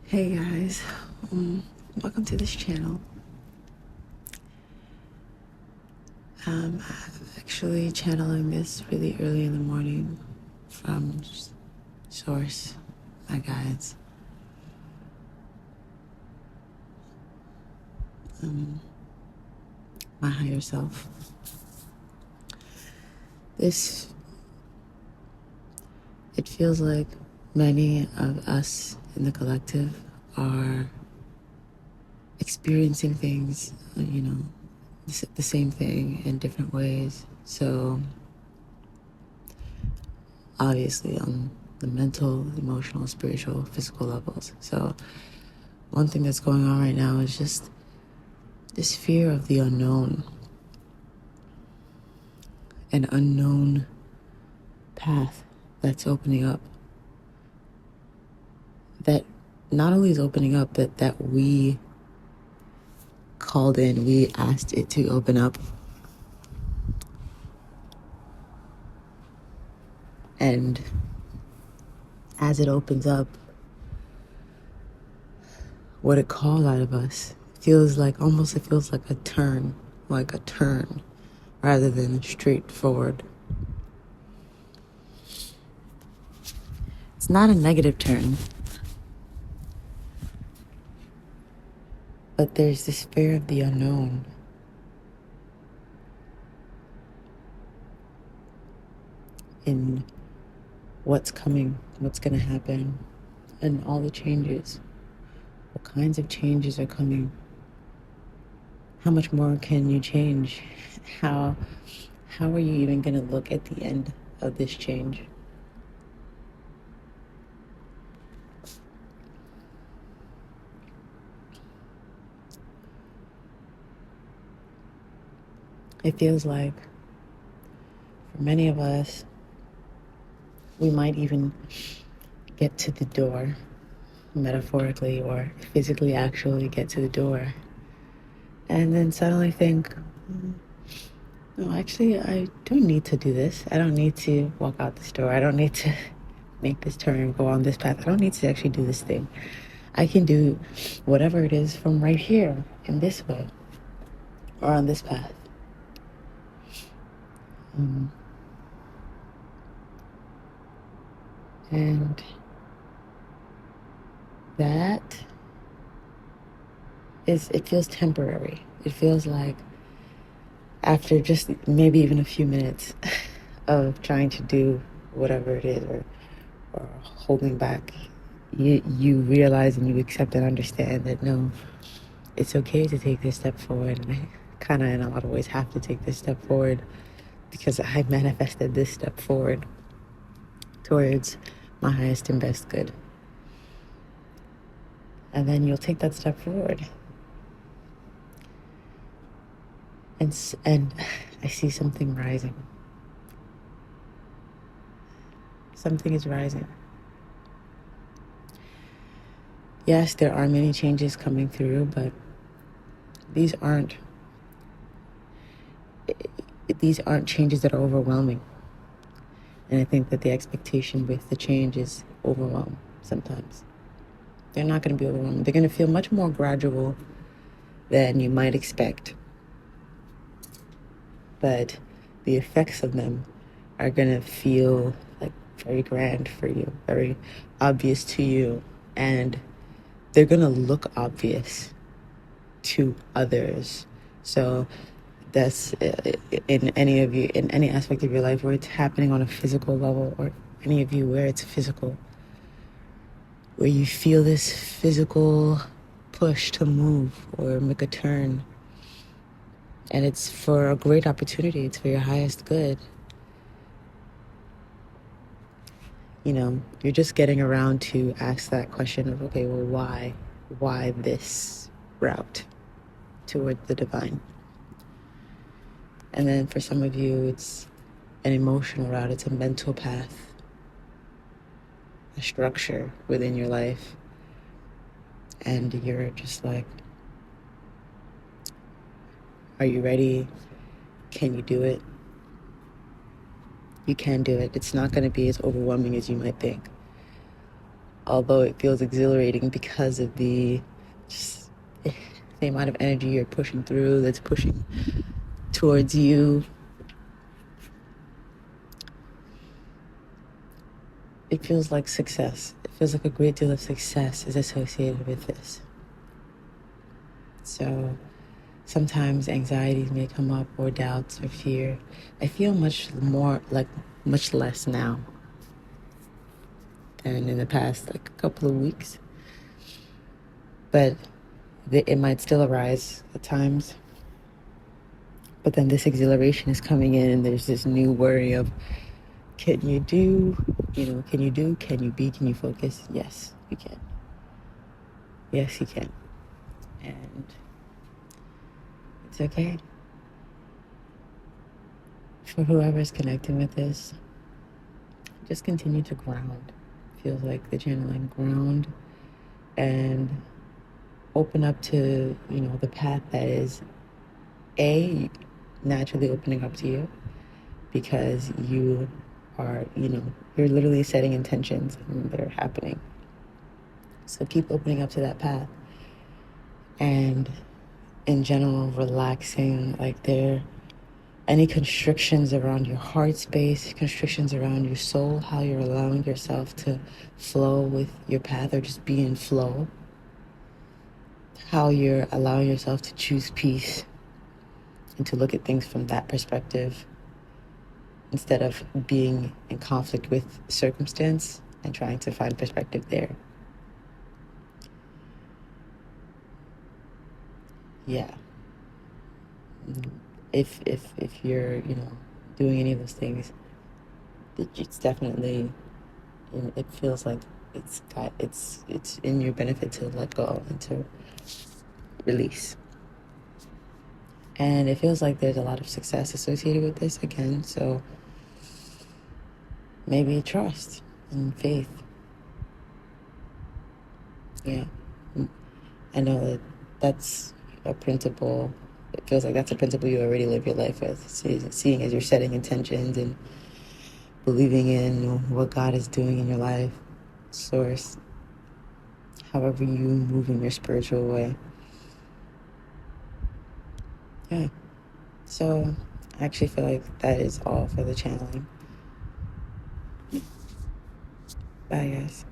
Hey guys, welcome to this channel. I'm actually channeling this really early in the morning from Source, my guides. My higher self. This, it feels like many of us in the collective are experiencing things, the same thing in different ways. So obviously on the mental, emotional, spiritual, physical levels. So one thing that's going on right now is just this fear of the unknown, an unknown path that's opening up, that not only is opening up, but that we called in, we asked it to open up. And as it opens up, what it calls out of us it feels like a turn, rather than straightforward. It's not a negative turn, but there's this fear of the unknown. In what's coming, what's going to happen, and all the changes. What kinds of changes are coming? How much more can you change? How are you even going to look at the end of this change? It feels like for many of us, we might even get to the door, metaphorically or physically actually get to the door, and then suddenly think, no, actually, I don't need to do this. I don't need to walk out this door. I don't need to make this turn, go on this path. I don't need to actually do this thing. I can do whatever it is from right here, in this way, or on this path. And that it feels temporary. It feels like after just maybe even a few minutes of trying to do whatever it is, or holding back, you realize and you accept and understand that no, it's okay to take this step forward. And I kind of in a lot of ways have to take this step forward because I manifested this step forward towards my highest and best good. And then you'll take that step forward. And I see something rising. Something is rising. Yes, there are many changes coming through, but these aren't changes that are overwhelming. And I think that the expectation with the change is overwhelm sometimes. They're not going to be overwhelming. They're going to feel much more gradual than you might expect. But the effects of them are going to feel like very grand for you, very obvious to you. And they're going to look obvious to others. So that's in any aspect of your life where it's happening on a physical level, or any of you where it's physical, where you feel this physical push to move or make a turn. And it's for a great opportunity. It's for your highest good. You're just getting around to ask that question of, okay, well, why? Why this route toward the divine? And then for some of you, it's an emotional route. It's a mental path, a structure within your life. And you're just like, are you ready? Can you do it? You can do it. It's not going to be as overwhelming as you might think. although it feels exhilarating because of just the amount of energy you're pushing through, that's pushing towards you, it feels like success. It feels like a great deal of success is associated with this. So sometimes anxieties may come up, or doubts or fear. I feel much less now than in the past, like a couple of weeks. But it might still arise at times. But then this exhilaration is coming in, and there's this new worry of, can you do, can you do, can you be, can you focus? Yes, you can. Yes, you can. And it's okay. For whoever's connecting with this, just continue to ground. Feels like the channeling, ground and open up to, the path that is naturally opening up to you, because you are, you're literally setting intentions that are happening. So keep opening up to that path. And in general, relaxing, like any constrictions around your heart space, constrictions around your soul, how you're allowing yourself to flow with your path, or just be in flow, how you're allowing yourself to choose peace and to look at things from that perspective instead of being in conflict with circumstance and trying to find perspective there. Yeah. If you're, doing any of those things, it's definitely, it feels like it's in your benefit to let go and to release. And it feels like there's a lot of success associated with this again, so maybe trust and faith. Yeah. I know that that's a principle. It feels like that's a principle you already live your life with, seeing as you're setting intentions and believing in what God is doing in your life, source, however you move in your spiritual way. Yeah. So I actually feel like that is all for the channeling. Bye, guys.